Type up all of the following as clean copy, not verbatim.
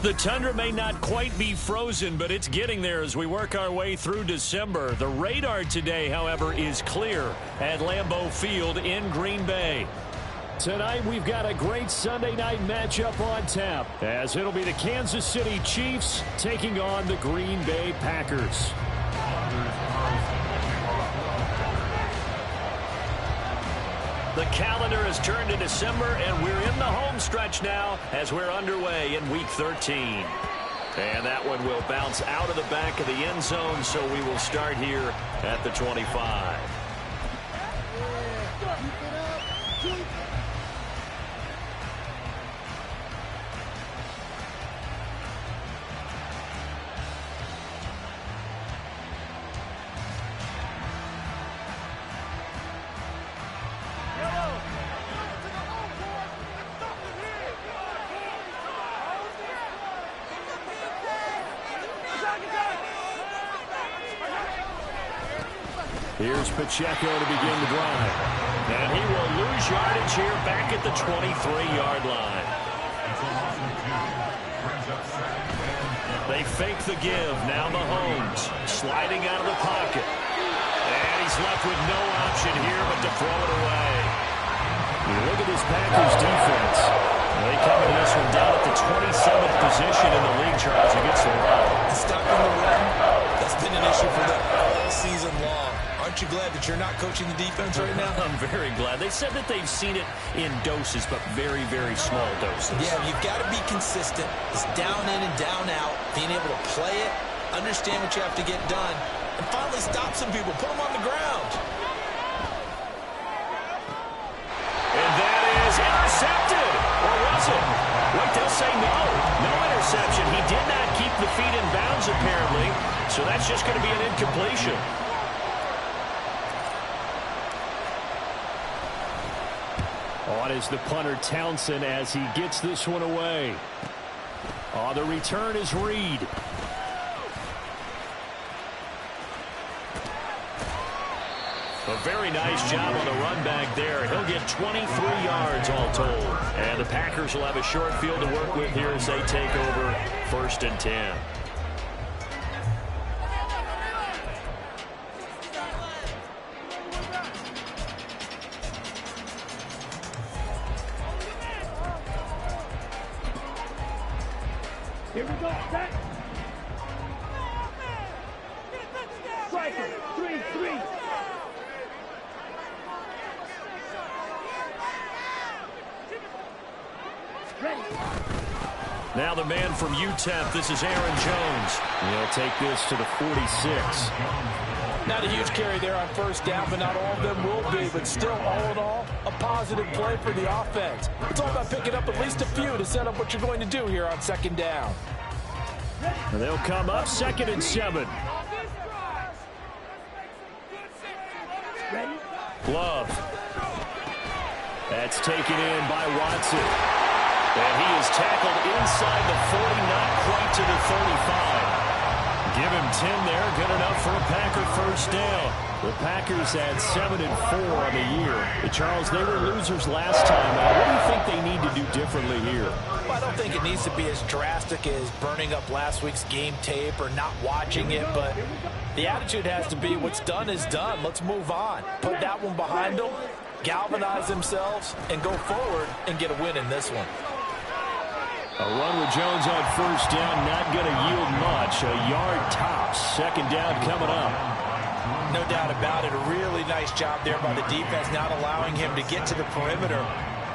The tundra may not quite be frozen, but it's getting there as we work our way through December. The radar today, however, is clear at Lambeau Field in Green Bay. Tonight, we've got a great Sunday night matchup on tap, as it'll be the Kansas City Chiefs taking on the Green Bay Packers. The calendar has turned to December, and we're in the home stretch now as we're underway in Week 13. And that one will bounce out of the back of the end zone, so we will start here at the 25. Here's Pacheco to begin the drive. And he will lose yardage here back at the 23-yard line. They fake the give. Now Mahomes sliding out of the pocket. And he's left with no option here but to throw it away. You look at this Packers defense. They come into this one down at the 27th position in the league, Charles, against the run. Stopping the run, that's been an issue for them all season long. Aren't you glad that you're not coaching the defense right now? I'm very glad. They said that they've seen it in doses, but very, very small doses. Yeah, you've got to be consistent. It's down in and down out, being able to play it, understand what you have to get done, and finally stop some people, put them on the ground. And that is intercepted. Or was it? Wait, they'll say no. No interception. He did not keep the feet in bounds, apparently, so that's just going to be an incompletion. On is the punter Townsend as he gets this one away. The return is Reed. A very nice job on the run back there. He'll get 23 yards all told. And the Packers will have a short field to work with here as they take over 1st and 10. Here we go, set. Striker, 3-3. Ready. Now the man from UTEP, this is Aaron Jones. He'll take this to the 46. Not a huge carry there on 1st down, but not all of them will be. But still, all in all, a positive play for the offense. It's all about picking up at least a few to set up what you're going to do here on 2nd down. And they'll come up 2nd and 7. Ready. Love. That's taken in by Watson. And he is tackled inside the 40, not quite to the 35. Give him 10 there, good enough for a Packer 1st down. The Packers had 7-4 on the year. But Charles, they were losers last time. What do you think they need to do differently here? Well, I don't think it needs to be as drastic as burning up last week's game tape or not watching it, but the attitude has to be what's done is done. Let's move on. Put that one behind them, galvanize themselves, and go forward and get a win in this one. A run with Jones on 1st down, not going to yield much. A yard tops. 2nd down coming up. No doubt about it. A really nice job there by the defense, not allowing him to get to the perimeter.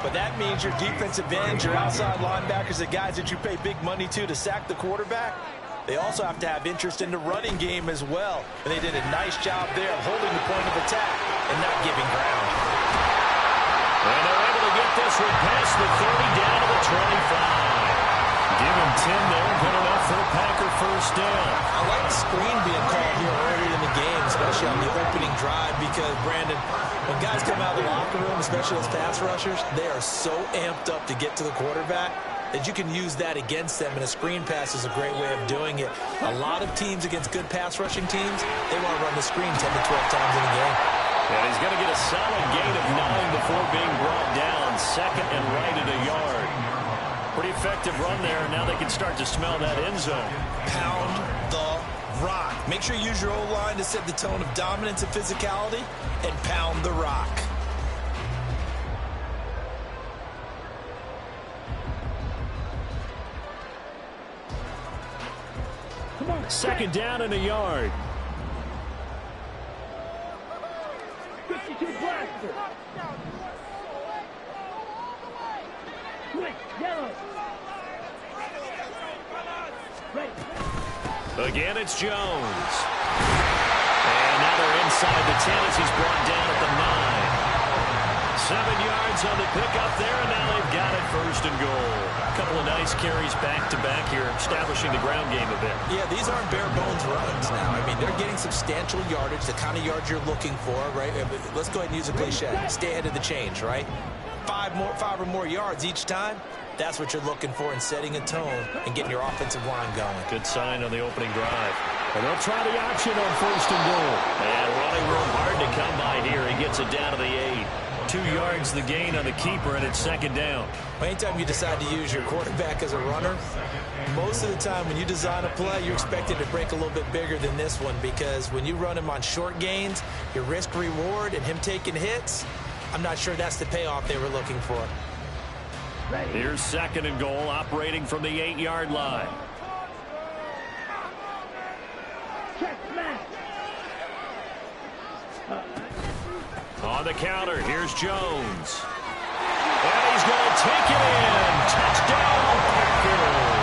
But that means your defensive ends, your outside linebackers, the guys that you pay big money to sack the quarterback, they also have to have interest in the running game as well. And they did a nice job there of holding the point of attack and not giving ground. And they're able to get this one past the 30 down to the 25. Give him 10 there, good enough for a Packer 1st down. I like the screen being called here early in the game, especially on the opening drive, because, Brandon, when guys come out of the locker room, especially as pass rushers, they are so amped up to get to the quarterback that you can use that against them, and a screen pass is a great way of doing it. A lot of teams against good pass rushing teams, they want to run the screen 10 to 12 times in a game. And he's going to get a solid gain of 9 before being brought down. 2nd and right at a yard. Pretty effective run there. Now they can start to smell that end zone. Pound the rock. Make sure you use your O-line to set the tone of dominance and physicality, and pound the rock. Second down and a yard. 52 blaster. Quick, yellow. Ready. Again, it's Jones. And now they're inside the 10 as he's brought down at the 9. 7 yards on the pickup there, and now they've got it first and goal. A couple of nice carries back-to-back here, establishing the ground game a bit. Yeah, these aren't bare-bones runs now. I mean, they're getting substantial yardage, the kind of yards you're looking for, right? Let's go ahead and use a cliche. Stay ahead of the change, right? 5 or more yards each time. That's what you're looking for in setting a tone and getting your offensive line going. Good sign on the opening drive. And they'll try the option on first and goal. And running room hard to come by here. He gets it down to the 8. 2 yards the gain on the keeper, and it's second down. Anytime you decide to use your quarterback as a runner, most of the time when you design a play, you're expected to break a little bit bigger than this one, because when you run him on short gains, your risk-reward and him taking hits, I'm not sure that's the payoff they were looking for. Here's second and goal, operating from the 8-yard line. Check, smash. On the counter, here's Jones. And he's going to take it in. Touchdown, Packers.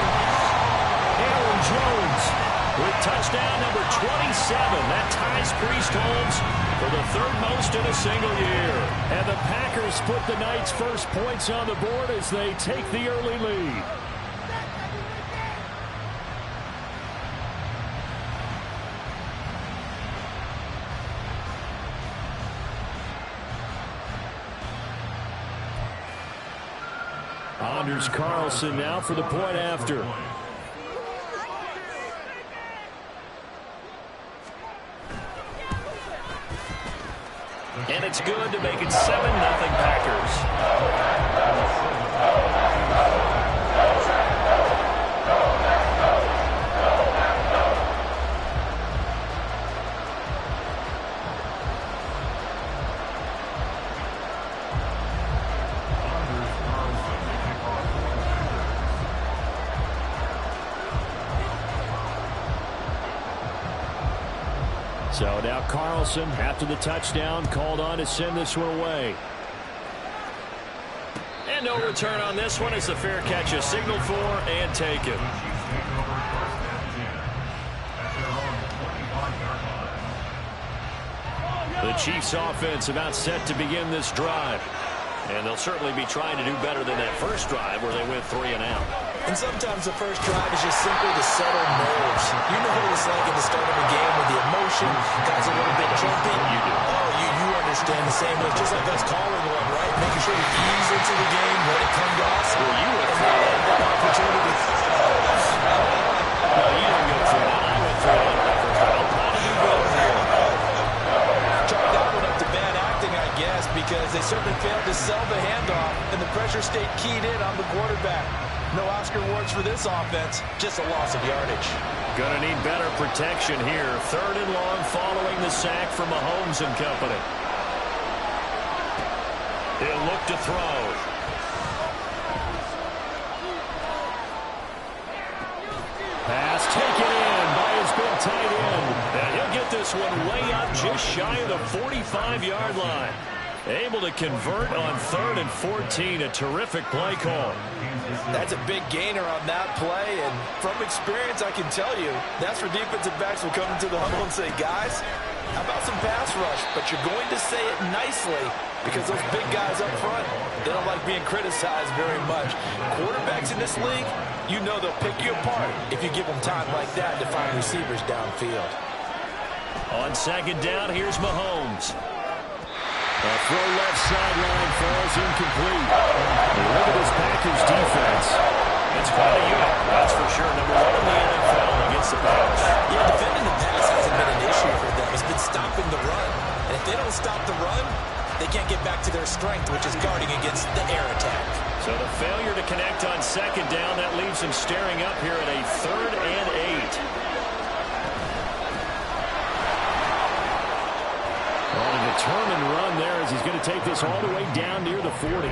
Aaron Jones with touchdown number 27. That ties Priest Holmes for the 3rd most in a single year. And the Packers put the Knights' first points on the board as they take the early lead. Anders Carlson now for the point after. And it's good to make it 7-0 Packers. So now Carlson, after the touchdown, called on to send this one away. And no return on this one as the fair catch is signaled for and taken. The Chiefs offense about set to begin this drive. And they'll certainly be trying to do better than that first drive where they went 3 and out. And sometimes the first drive is just simply to settle nerves. You know what it's like at the start of a game with the emotion, guys a little bit jumpy. You do. Oh, you understand the same way. Just like us calling one, right? Making sure we ease into the game, let it come to us. Well, you went and through that opportunity. No, you didn't go through that. I went through that first time. I'm proud of you both here. Chalk that one up to bad acting, I guess, because they certainly failed to sell the handoff, and the pressure stayed keyed in on the quarterback. No Oscar awards for this offense, just a loss of yardage. Gonna need better protection here. 3rd and long following the sack from Mahomes and company. He'll look to throw. Pass taken in by his big tight end. And he'll get this one way up just shy of the 45-yard line. Able to convert on 3rd and 14. A terrific play call. That's a big gainer on that play, and from experience, I can tell you, that's where defensive backs will come into the huddle and say, guys, how about some pass rush? But you're going to say it nicely because those big guys up front, they don't like being criticized very much. Quarterbacks in this league, you know they'll pick you apart if you give them time like that to find receivers downfield. On second down, here's Mahomes. A throw left sideline falls incomplete. Look at this Packers defense. It's quite a unit, that's for sure. Number 1 in the NFL against the pass. Yeah, defending the pass hasn't been an issue for them. It's been stopping the run. And if they don't stop the run, they can't get back to their strength, which is guarding against the air attack. So So the failure to connect on second down, that leaves him staring up here at a 3rd and 8. On a determined run there as he's going to take this all the way down near the 40.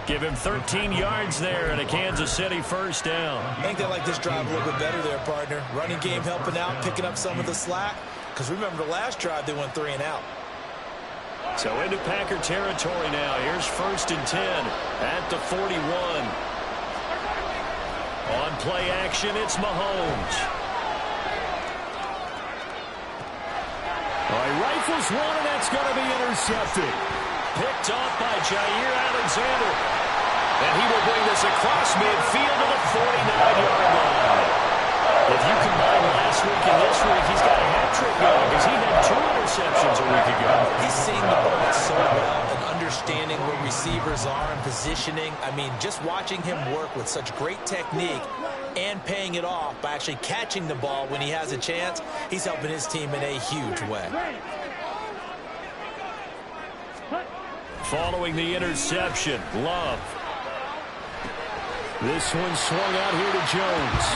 Give him 13 yards there and a Kansas City first down. I think they like this drive a little bit better there, partner. Running game helping out, picking up some of the slack. Because remember the last drive, they went 3 and out. So into Packer territory now. Here's 1st and 10 at the 41. On play action, it's Mahomes. All right, rifles one, and that's going to be intercepted. Picked off by Jair Alexander. And he will bring this across midfield to the 49-yard line. If you combine last week and this week, he's got a hat-trick going because he had 2 interceptions a week ago. He's seen the ball so well and understanding where receivers are and positioning. I mean, just watching him work with such great technique and paying it off by actually catching the ball when he has a chance, he's helping his team in a huge way. Following the interception, Love. This one swung out here to Jones.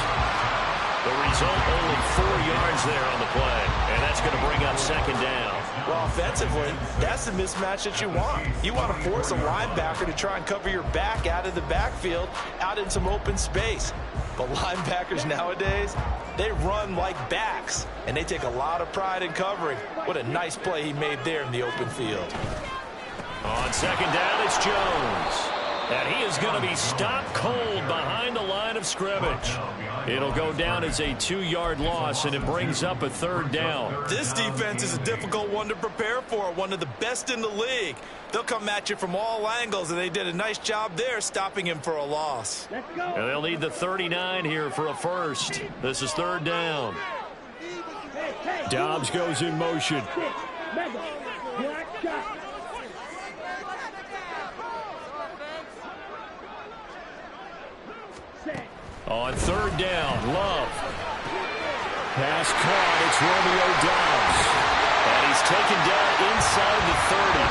The result, only 4 yards there on the play, and that's going to bring up second down. Well, offensively, that's the mismatch that you want. You want to force a linebacker to try and cover your back out of the backfield, out in some open space. But linebackers nowadays, they run like backs, and they take a lot of pride in covering. What a nice play he made there in the open field. On second down, it's Jones. And he is going to be stopped cold behind the line of scrimmage. It'll go down as a 2-yard loss, and it brings up a 3rd down. This defense is a difficult one to prepare for, one of the best in the league. They'll come at you from all angles, and they did a nice job there stopping him for a loss. Let's go. And they'll need the 39 here for a first. This is 3rd down. Dobbs goes in motion. Mega. Black shot. On 3rd down, Love. Pass caught, it's Romeo Dobbs. And he's taken down inside the 30.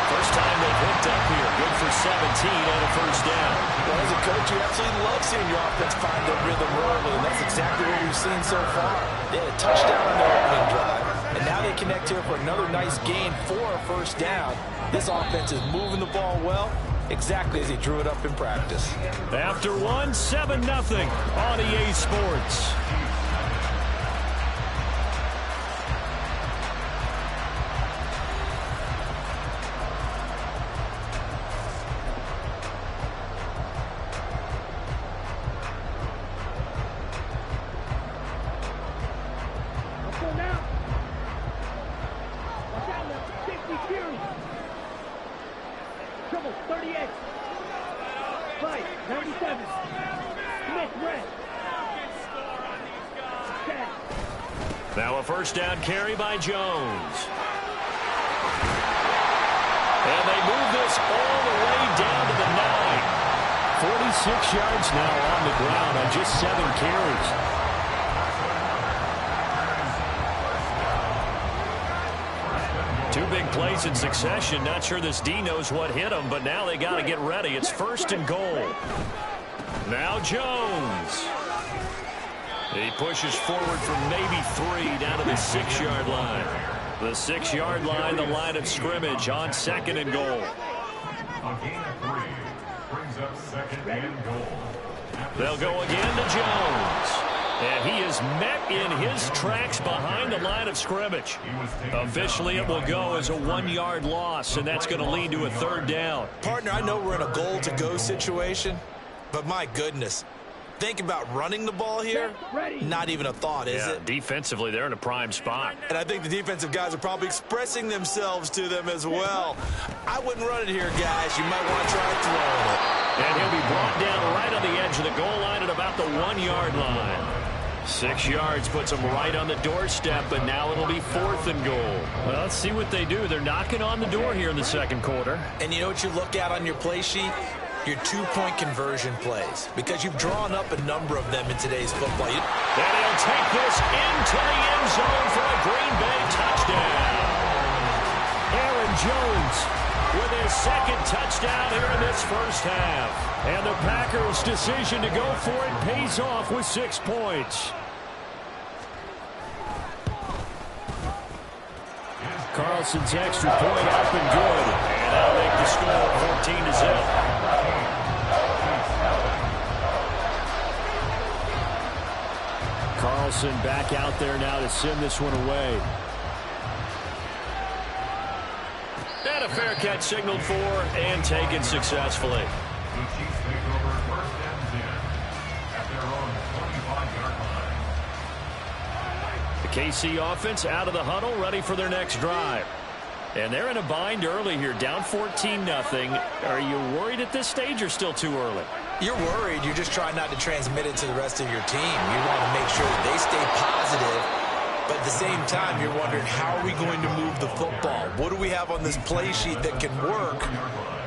First time they've hooked up here. Good for 17 and a first down. Well, as a coach, you absolutely love seeing your offense find their rhythm early, and that's exactly what we've seen so far. They had a touchdown on their opening drive, and now they connect here for another nice gain for a first down. This offense is moving the ball well, exactly as he drew it up in practice. After 1, 7-0 on EA Sports. Let's go now. Watch out now. 50 Fury. Trouble, 38. Fight, 97. Smith, red. Now a first down carry by Jones. And they move this all the way down to the 9. 46 yards now on the ground on just 7 carries. Two big plays in succession. Not sure this D knows what hit him, but now they got to get ready. It's 1st and goal. Now Jones. He pushes forward for maybe 3 down to the 6-yard line. The 6-yard line, the line of scrimmage on 2nd and goal. A gain of 3 brings up 2nd and goal. They'll go again to Jones. And he is met in his tracks behind the line of scrimmage. Officially, it will go as a 1-yard loss, and that's going to lead to a 3rd down. Partner, I know we're in a goal-to-go situation, but my goodness, think about running the ball here. Not even a thought, is it? Defensively, they're in a prime spot. And I think the defensive guys are probably expressing themselves to them as well. I wouldn't run it here, guys. You might want to try throwing it. And he'll be brought down right on the edge of the goal line at about the 1-yard line. 6 yards puts them right on the doorstep, but now it'll be 4th and goal. Well, let's see what they do. They're knocking on the door here in the 2nd quarter. And you know what you look at on your play sheet? Your 2-point conversion plays, because you've drawn up a number of them in today's football. And he'll take this into the end zone for a Green Bay touchdown. Aaron Jones with his second touchdown here in this first half. And the Packers' decision to go for it pays off with 6 points. Carlson's extra point up and good. And that'll make the score 14-0. Carlson back out there now to send this one away. And a fair catch signaled for and taken successfully. The Chiefs take over 1st and 10 at their own 25-yard line. The KC offense out of the huddle, ready for their next drive. And they're in a bind early here, down 14-0. Are you worried at this stage or still too early? You're worried. You're just trying not to transmit it to the rest of your team. You want to make sure that they stay positive. But at the same time, you're wondering, how are we going to move the football? What do we have on this play sheet that can work?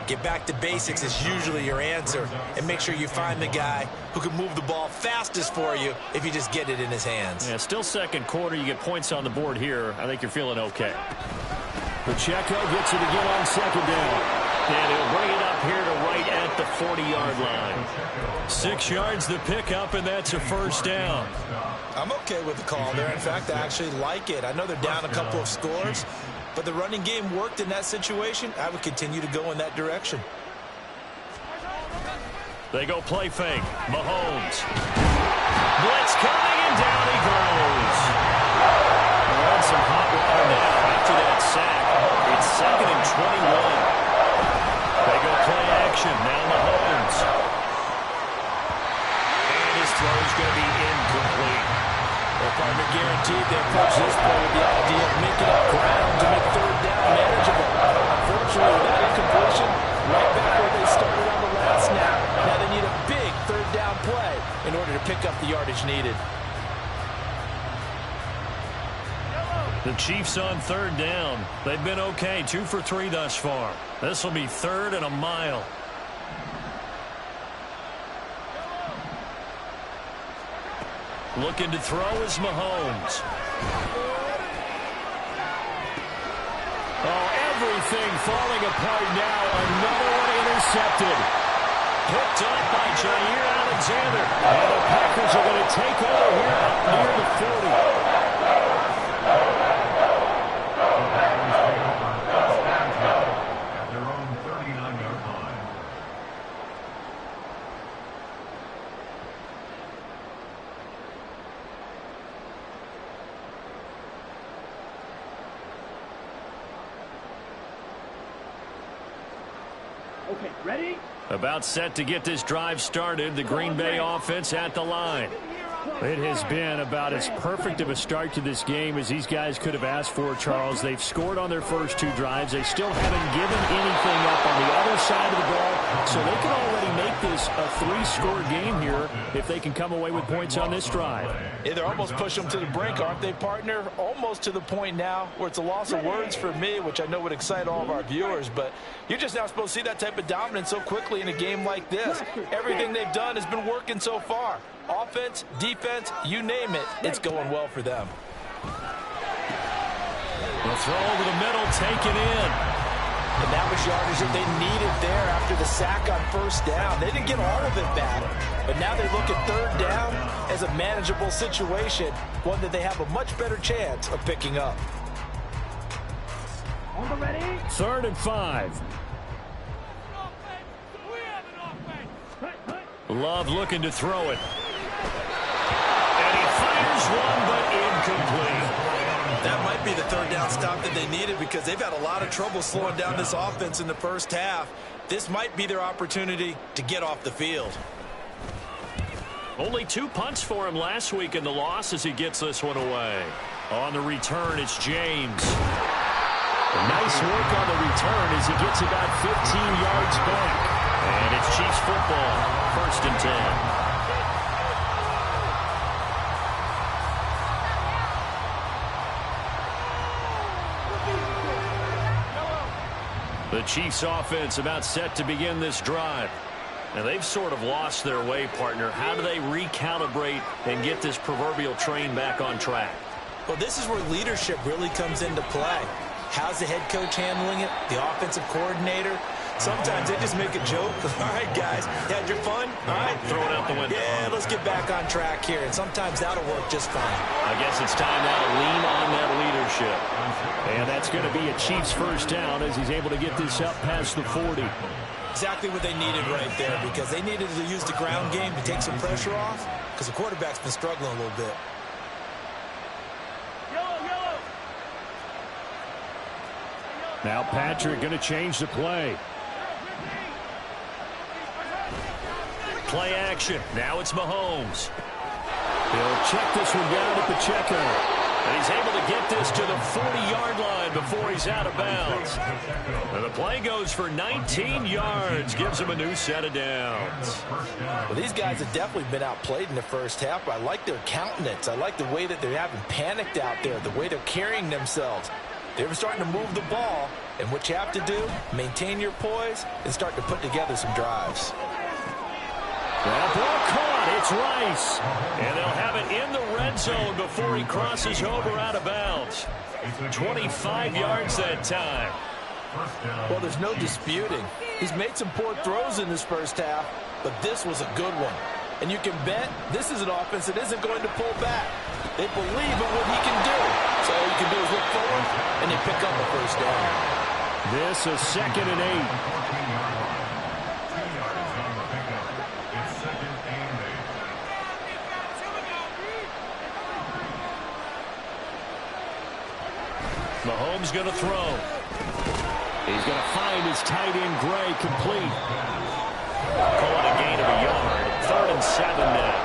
Get back to basics is usually your answer. And make sure you find the guy who can move the ball fastest for you if you just get it in his hands. Yeah, still second quarter. You get points on the board here. I think you're feeling okay. Pacheco gets it again on second down. And he'll bring it up here to right at the 40-yard line. 6 yards the pickup, and that's a first down. I'm okay with the call there. In fact, I actually like it. I know they're down a couple of scores, but the running game worked in that situation. I would continue to go in that direction. They go play fake. Mahomes. Blitz coming, and down he goes. We're on some hot water now after that sack. It's 2nd and 21. They go play action. Now Mahomes. And his throw is going to be incomplete. Well, partner, guaranteed they approach this play with the idea of making up ground to make 3rd down manageable. Unfortunately, with that incompletion, right back where they started on the last snap. Now they need a big 3rd down play in order to pick up the yardage needed. The Chiefs on 3rd down. They've been okay, 2 for 3 thus far. This will be 3rd and a mile. Looking to throw is Mahomes. Oh, everything falling apart now. Another one intercepted. Picked up by Jair Alexander. And the Packers are going to take over here near the 40. At their own 39-yard line. Okay, ready? About set to get this drive started. The Green Bay offense at the line. It has been about as perfect of a start to this game as these guys could have asked for, Charles. They've scored on their first 2 drives. They still haven't given anything up on the other side of the ball, so they can already make this a 3-score game here if they can come away with points on this drive. Yeah, they're almost pushing them to the brink, aren't they, partner? Almost to the point now where it's a loss of words for me, which I know would excite all of our viewers, but you're just now supposed to see that type of dominance so quickly in a game like this. Everything they've done has been working so far. Offense, defense, you name it, it's going well for them. The throw over the middle, taken in. And that was yardage that they needed there after the sack on 1st down. They didn't get all of it back, but now they look at 3rd down as a manageable situation, one that they have a much better chance of picking up. On the ready? 3rd and 5. Love looking to throw it. And he fires one, but incomplete. That might be the 3rd down stop that they needed because they've had a lot of trouble slowing down this offense in the first half. This might be their opportunity to get off the field. Only 2 punts for him last week in the loss as he gets this one away. On the return, it's James. Nice work on the return as he gets about 15 yards back. And it's Chiefs football, 1st and 10. The Chiefs offense about set to begin this drive. And they've sort of lost their way, partner. How do they recalibrate and get this proverbial train back on track? Well, this is where leadership really comes into play. How's the head coach handling it? The offensive coordinator? Sometimes they just make a joke. All right, guys, had your fun? All right, throw it out the window. Yeah, let's get back on track here. And sometimes that'll work just fine. I guess it's time now to lean on that leadership. And that's going to be a Chiefs first down as he's able to get this up past the 40. Exactly what they needed right there, because they needed to use the ground game to take some pressure off, because the quarterback's been struggling a little bit. Now Patrick going to change the play. Play action. Now it's Mahomes. He'll check this one down to Pacheco. And he's able to get this to the 40-yard line before he's out of bounds. And the play goes for 19 yards. Gives him a new set of downs. Well, these guys have definitely been outplayed in the first half. I like their countenance. I like the way that they haven't panicked out there, the way they're carrying themselves. They're starting to move the ball. And what you have to do, maintain your poise and start to put together some drives. Well, ball caught. It's Rice. And they'll have it in the red zone before he crosses over out of bounds. 25 yards that time. Well, there's no disputing. He's made some poor throws in this first half, but this was a good one. And you can bet this is an offense that isn't going to pull back. They believe in what he can do. So all you can do is look forward, and they pick up a first down. This is 2nd and 8. Mahomes going to throw. He's going to find his tight end, Gray, complete. Calling a gain of a yard. 3rd and 7 now.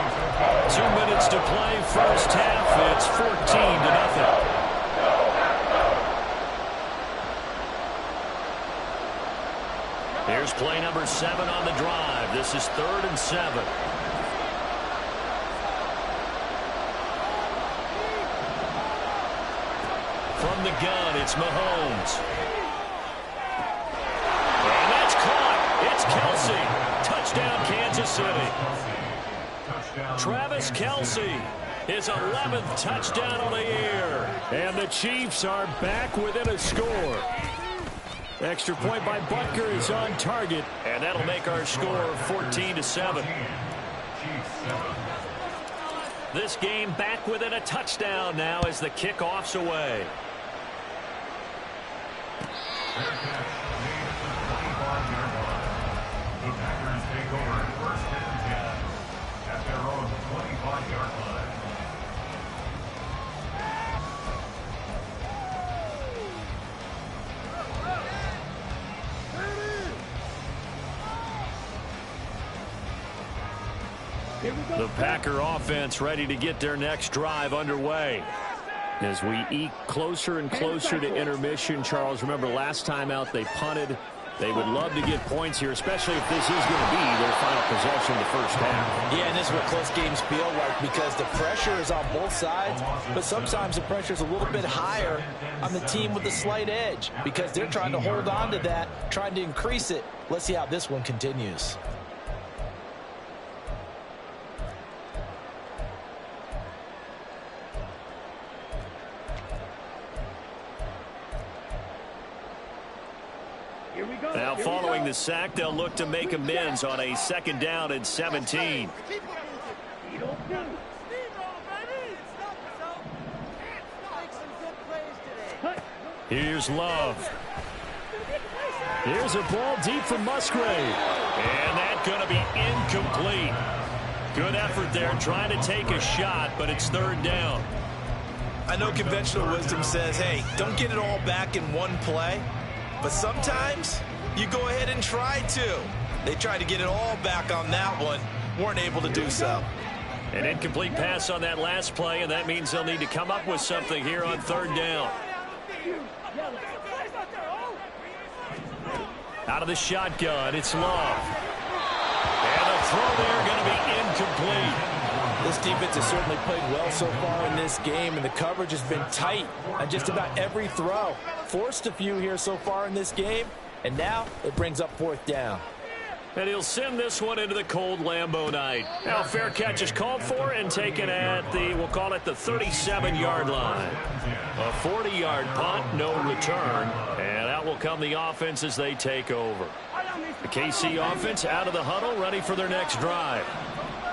2 minutes to play first half. It's 14-0. Here's play number 7 on the drive. This is 3rd and 7. From the gun, it's Mahomes. And that's caught. It's Kelce. Touchdown, Kansas City. Travis Kelce, his 11th touchdown on the year. And the Chiefs are back within a score. Extra point by Butker is on target. And that'll make our score 14-7. This game back within a touchdown now as the kickoff's away. The Packers take over at 1st and 10 at their own 25-yard line. The Packer offense ready to get their next drive underway. As we eke closer and closer to intermission, Charles, remember last time out they punted. They would love to get points here, especially if this is going to be their final possession of the first half. Yeah, and this is what close games feel like, because the pressure is on both sides, but sometimes the pressure is a little bit higher on the team with the slight edge, because they're trying to hold on to that, trying to increase it. Let's see how this one continues. Now, following the sack, they'll look to make amends on a 2nd down and 17. Here's Love. Here's a ball deep for Musgrave. And that's going to be incomplete. Good effort there trying to take a shot, but it's 3rd down. I know conventional wisdom says, hey, don't get it all back in one play. But sometimes you go ahead and try to. They tried to get it all back on that one. Weren't able to do so. An incomplete pass on that last play, and that means they'll need to come up with something here on 3rd down. Out of the shotgun, it's Love. And the throw there going to be incomplete. This defense has certainly played well so far in this game, and the coverage has been tight on just about every throw. Forced a few here so far in this game, and now it brings up 4th down. And he'll send this one into the cold Lambeau night. Now, fair catch is called for and taken at the, we'll call it the 37-yard line. A 40-yard punt, no return. And out will come the offense as they take over. The KC offense out of the huddle, ready for their next drive.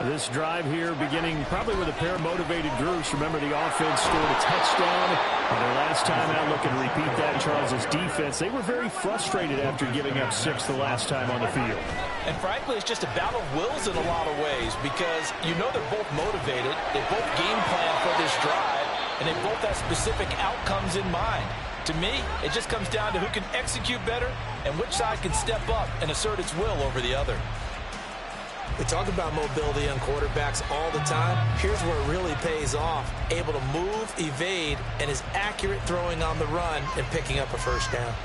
This drive here beginning probably with a pair of motivated groups. Remember, the offense scored a touchdown. And their last time out, looking to repeat that, Charles' defense. They were very frustrated after giving up 6 the last time on the field. And frankly, it's just a battle of wills in a lot of ways because you know they're both motivated. They both game plan for this drive, and they both have specific outcomes in mind. To me, it just comes down to who can execute better and which side can step up and assert its will over the other. We talk about mobility on quarterbacks all the time. Here's where it really pays off. Able to move, evade, and is accurate throwing on the run and picking up a first down.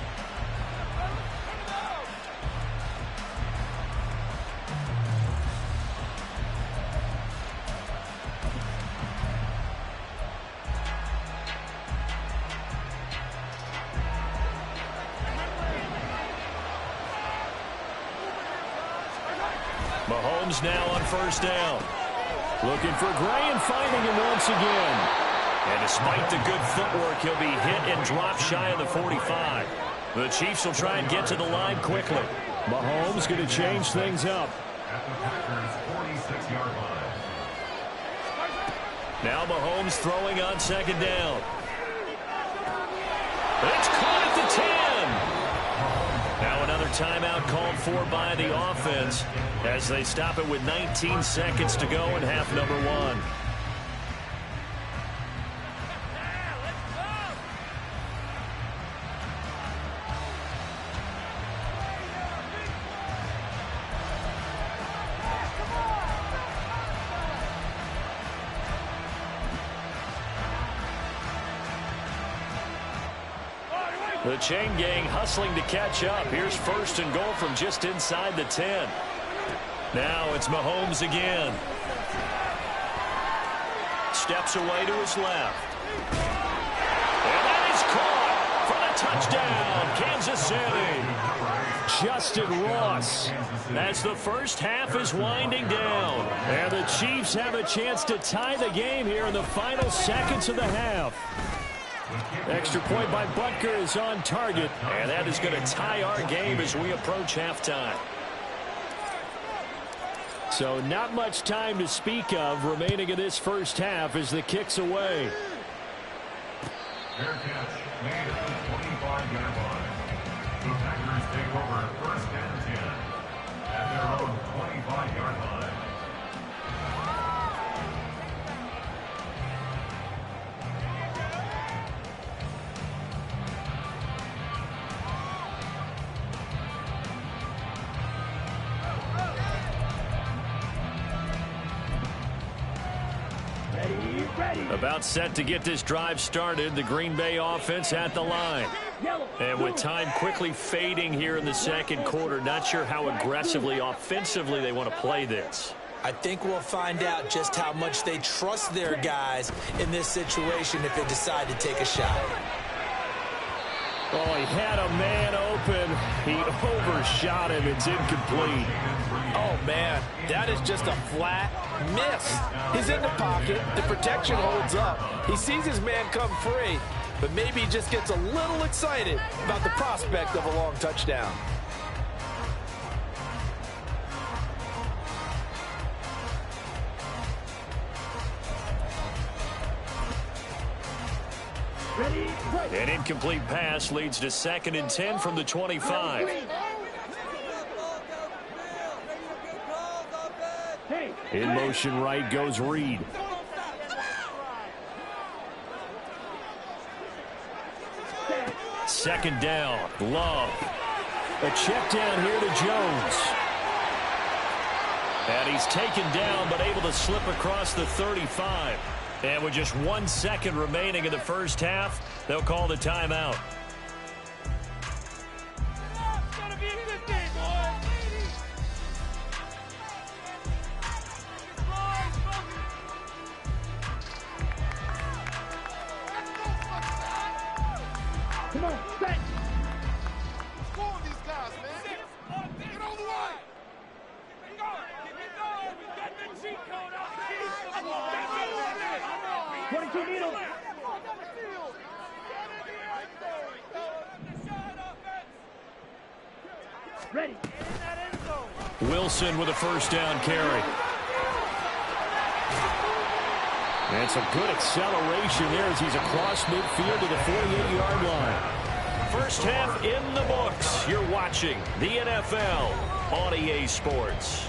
Mahomes now on first down. Looking for Gray and finding him once again. And despite the good footwork, he'll be hit and drop shy of the 45. The Chiefs will try and get to the line quickly. Mahomes going to change things up. At the Packers' 46-yard line. Now Mahomes throwing on second down. It's caught at the 10. Now another timeout called for by the offense as they stop it with 19 seconds to go in half number 1. The chain gang hustling to catch up. Here's first and goal from just inside the 10. Now it's Mahomes again. Steps away to his left. And that is caught for the touchdown, Kansas City. Justin Ross. As the first half is winding down. And the Chiefs have a chance to tie the game here in the final seconds of the half. Extra point by Butker is on target, and that is going to tie our game as we approach halftime. So not much time to speak of remaining in this first half as the kick's away. Fair catch made at the 25-yard line. The Packers take over first and 10 at their own 25-yard line. About set to get this drive started, the Green Bay offense at the line. And with time quickly fading here in the second quarter, not sure how aggressively, offensively they want to play this. I think we'll find out just how much they trust their guys in this situation if they decide to take a shot. Oh, he had a man open. He overshot him. It's incomplete. Oh, man, that is just a flat miss. He's in the pocket. The protection holds up. He sees his man come free, but maybe he just gets a little excited about the prospect of a long touchdown. An incomplete pass leads to 2nd and 10 from the 25. In motion right goes Reed. Second down, Love. A check down here to Jones. And he's taken down but able to slip across the 35. And with just 1 second remaining in the first half, they'll call the timeout. Come on, set. Score these guys, man. Get on the line. Ready. Wilson with a first down carry. And some good acceleration there as he's across midfield to the 48-yard line. First half in the books. You're watching the NFL on EA Sports.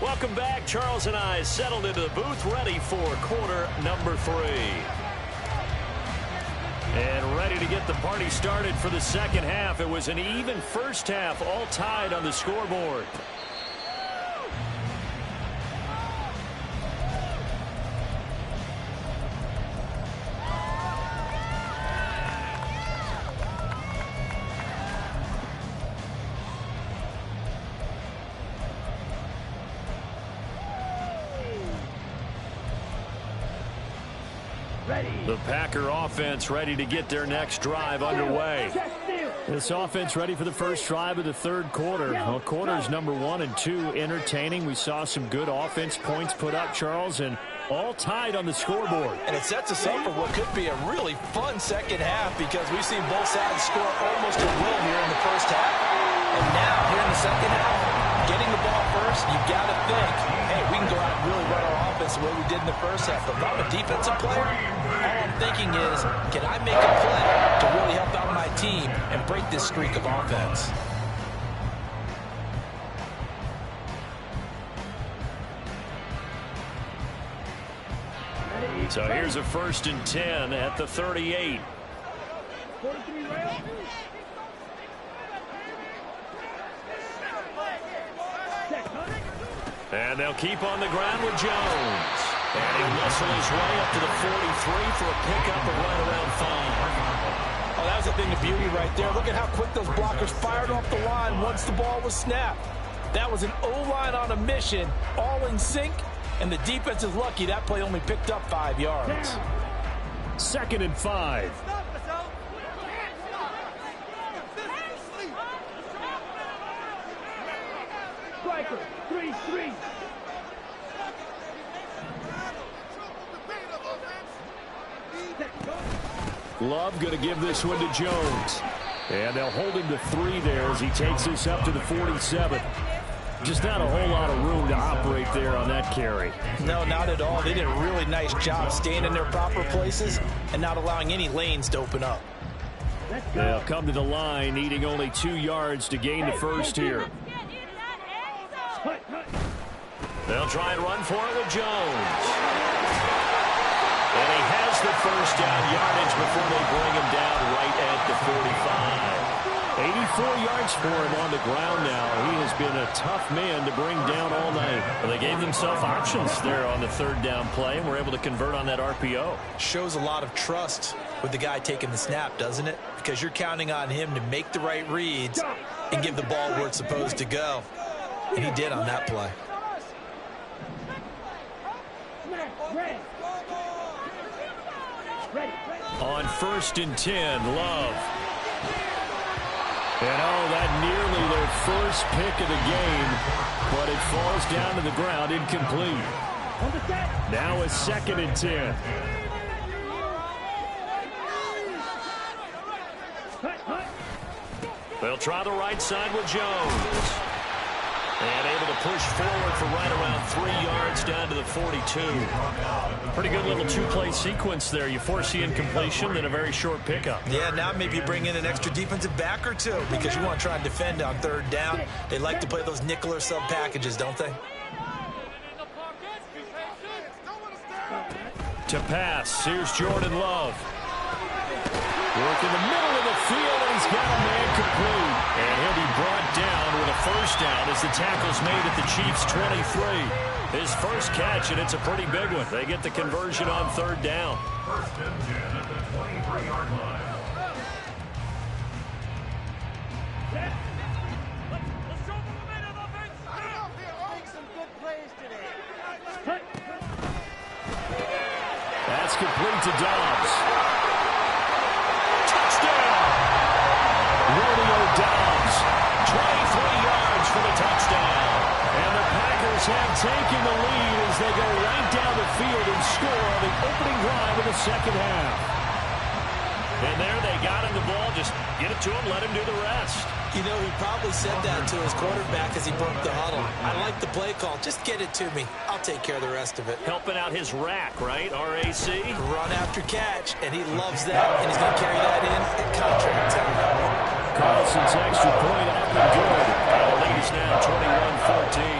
Welcome back. Charles and I settled into the booth, ready for quarter number 3. And ready to get the party started for the second half. It was an even first half, all tied on the scoreboard. The Packer offense ready to get their next drive underway. This offense ready for the first drive of the third quarter. Well, quarters number 1 and 2 entertaining. We saw some good offense points put up, Charles, and all tied on the scoreboard. And it sets us up for what could be a really fun second half because we've seen both sides score almost at will here in the first half. And now, here in the second half, getting the ball first, you've got to think, hey, we can go out and really run our offense the way we did in the first half. But if I'm a defensive player, all I'm thinking is, can I make a play to really help out my team and break this streak of offense? So here's a 1st and 10 at the 38. And they'll keep on the ground with Jones. And he'll muscle his way up to the 43 for a pickup of right around 5. Oh, that was a thing of beauty right there. Look at how quick those blockers fired off the line once the ball was snapped. That was an O-line on a mission, all in sync, and the defense is lucky that play only picked up 5 yards. 2nd and 5. Striker, 3-3. Love going to give this one to Jones. And they'll hold him to 3 there as he takes this up to the 47. Just not a whole lot of room to operate there on that carry. No, not at all. They did a really nice job staying in their proper places and not allowing any lanes to open up. They'll come to the line, needing only 2 yards to gain the first here. They'll try and run for it with Jones. And he has the first down yardage before they bring him down right at the 45. 84 yards for him on the ground now. He has been a tough man to bring down all night. Well, they gave themselves options there on the 3rd down play and were able to convert on that RPO. Shows a lot of trust with the guy taking the snap, doesn't it? Because you're counting on him to make the right reads and give the ball where it's supposed to go. And he did on that play. On 1st and 10, Love. And oh, that nearly their first pick of the game, but it falls down to the ground incomplete. Now a 2nd and 10. They'll try the right side with Jones. And able to push forward for right around 3 yards down to the 42. Pretty good little 2-play sequence there. You foresee incompletion, then a very short pickup. Yeah, now maybe bring in an extra defensive back or 2 because you want to try and defend on 3rd down. They like to play those nickel or sub packages, don't they? To pass, here's Jordan Love. Work in the middle of the field, and he's got a man complete. And he'll be brought down with a first down as the tackle's made at the Chiefs' 23. His first catch, and it's a pretty big one. They get the conversion on 3rd down. 1st and 10 at the 23-yard line. That's complete to Dobbs. Touchdown! Romeo Dobbs, 23 yards for the touchdown. And the Packers have taken the lead as they go right down the field and score on the opening drive of the second half. And there they got him the ball. Just get it to him, let him do the rest. You know, he probably said that to his quarterback as he broke the huddle. I like the play call. Just get it to me. I'll take care of the rest of it. Helping out his rack, right? RAC. Run after catch, and he loves that, and he's going to carry that in at contract time. Carlson's extra point up and good. The lead is now 21-14.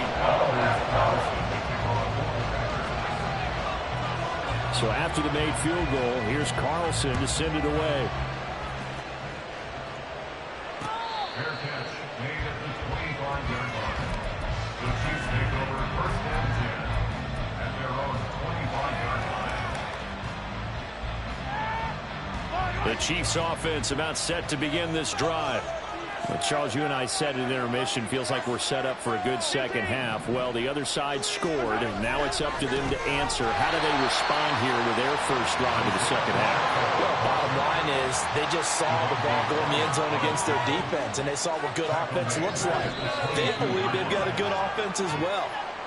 So after the made field goal, here's Carlson to send it away. Fair catch made at the 25-yard line. The Chiefs take over first and 10 at their own 25-yard line. The Chiefs offense about set to begin this drive. Well, Charles, you and I said at intermission, feels like we're set up for a good second half. Well, the other side scored, and now it's up to them to answer. How do they respond here with their first drive of the second half? Well, bottom line is they just saw the ball go in the end zone against their defense, and they saw what good offense looks like. They believe they've got a good offense as well.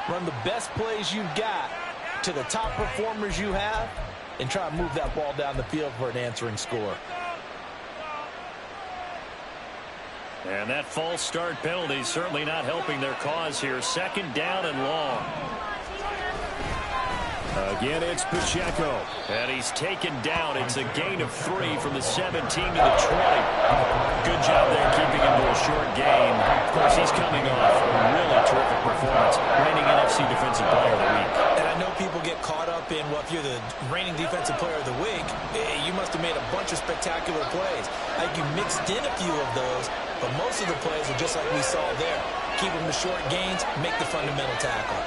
Run the best plays you've got to the top performers you have, and try to move that ball down the field for an answering score. And that false start penalty is certainly not helping their cause here. Second down and long. Again, it's Pacheco. And he's taken down. It's a gain of 3 from the 17 to the 20. Good job there keeping him to a short gain. Of course, he's coming off a really terrific performance. Reigning NFC Defensive Player of the Week. And I know people get caught up in, well, if you're the reigning Defensive Player of the Week, you must have made a bunch of spectacular plays. Like you mixed in a few of those, but most of the plays are just like we saw there. Keep them to short gains, make the fundamental tackle.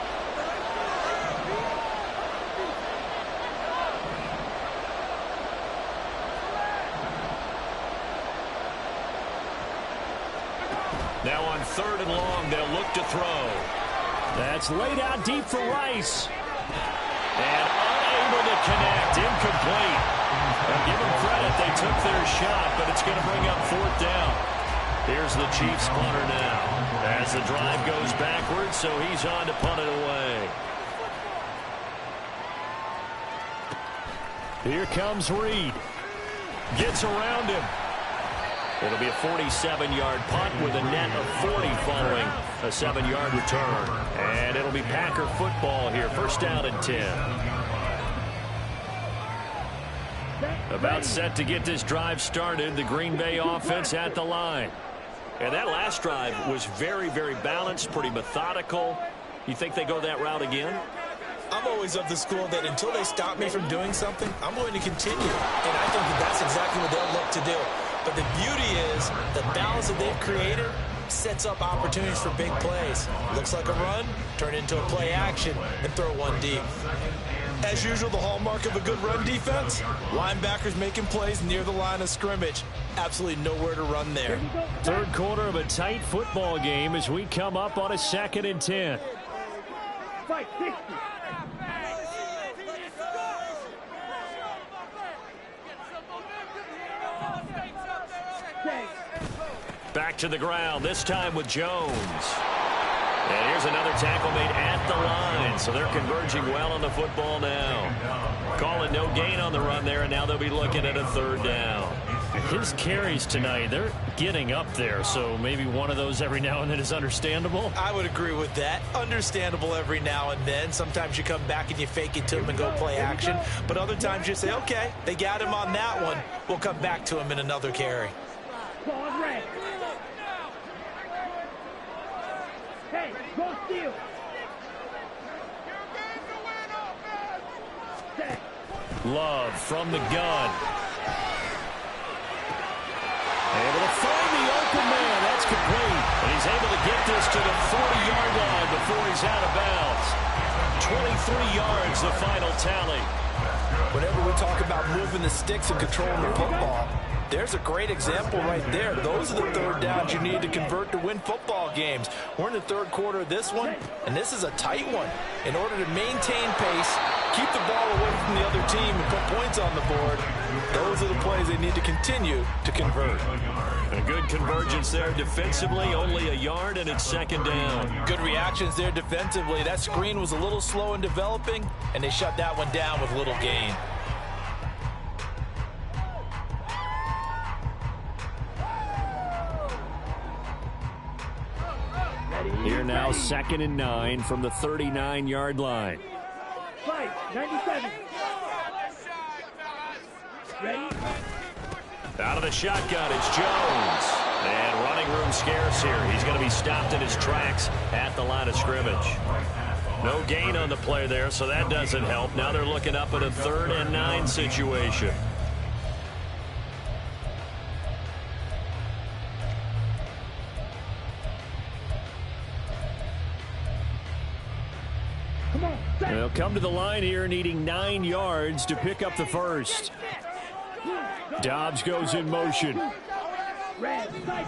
Now on third and long, they'll look to throw. That's laid out deep for Rice. And unable to connect, incomplete. And give them credit, they took their shot, but it's going to bring up fourth down. Here's the Chiefs punter now. As the drive goes backwards, so he's on to punt it away. Here comes Reed. Gets around him. It'll be a 47-yard punt with a net of 40 following a 7-yard return. And it'll be Packer football here. First down and 10. About set to get this drive started. The Green Bay offense at the line. And that last drive was very, very balanced, pretty methodical. You think they go that route again? I'm always of the school that until they stop me from doing something, I'm going to continue. And I think that that's exactly what they'll look to do. But the beauty is the balance that they've created sets up opportunities for big plays. Looks like a run, turn into a play action, and throw one deep. As usual, the hallmark of a good run defense, linebackers making plays near the line of scrimmage. Absolutely nowhere to run there. Third quarter of a tight football game as we come up on a 2nd and 10. Fight 60. Back to the ground, this time with Jones. And here's another tackle made at the line. So they're converging well on the football now. Calling no gain on the run there, and now they'll be looking at a third down. His carries tonight, they're getting up there. So maybe one of those every now and then is understandable. I would agree with that. Understandable every now and then. Sometimes you come back and you fake it to him and go play action. But other times you say, okay, they got him on that one. We'll come back to him in another carry. Pause red. Hey, go steal. Love from the gun. Able to find the open man. That's complete. And he's able to get this to the 40-yard line before he's out of bounds. 23 yards, the final tally. Whenever we talk about moving the sticks and controlling the football, there's a great example right there. Those are the third downs you need to convert to win football games. We're in the third quarter of this one, and this is a tight one. In order to maintain pace, keep the ball away from the other team and put points on the board. Those are the plays they need to continue to convert. A good convergence there defensively, only a yard, and it's second down. Good reactions there defensively. That screen was a little slow in developing, and they shut that one down with little gain. Here now, 2nd and 9 from the 39-yard line. Fight, 97. Ready? Out of the shotgun, it's Jones. And running room scarce here. He's going to be stopped in his tracks at the line of scrimmage. No gain on the play there, so that doesn't help. Now they're looking up at a 3rd and 9 situation. They'll come to the line here needing 9 yards to pick up the first. Dobbs goes in motion. Red, side.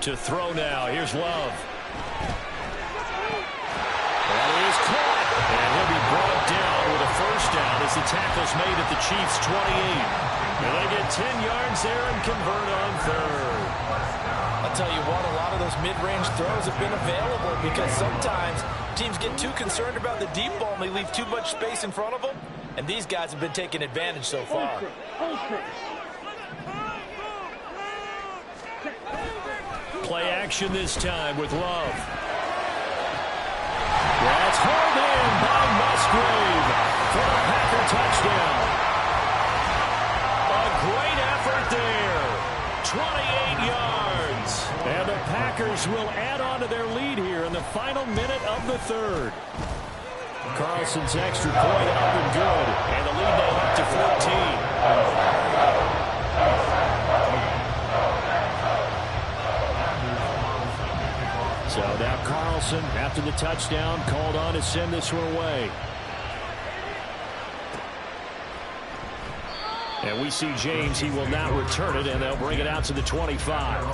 To throw now. Here's Love. That is caught. And he'll be brought down with a first down as the tackle's made at the Chiefs' 28. And they get 10 yards there and convert on 3rd. I'll tell you what, a lot of those mid-range throws have been available because sometimes teams get too concerned about the deep ball and they leave too much space in front of them. And these guys have been taking advantage so far. Play action this time with Love. That's hauled in by Musgrave for a Packer touchdown. A great effort there. 28 yards. And the Packers will add on to their lead here in the final minute of the 3rd. Carlson's extra point up and good. And the lead now up to 14. So now Carlson, after the touchdown, called on to send this one away. And we see James, he will not return it, and they'll bring it out to the 25.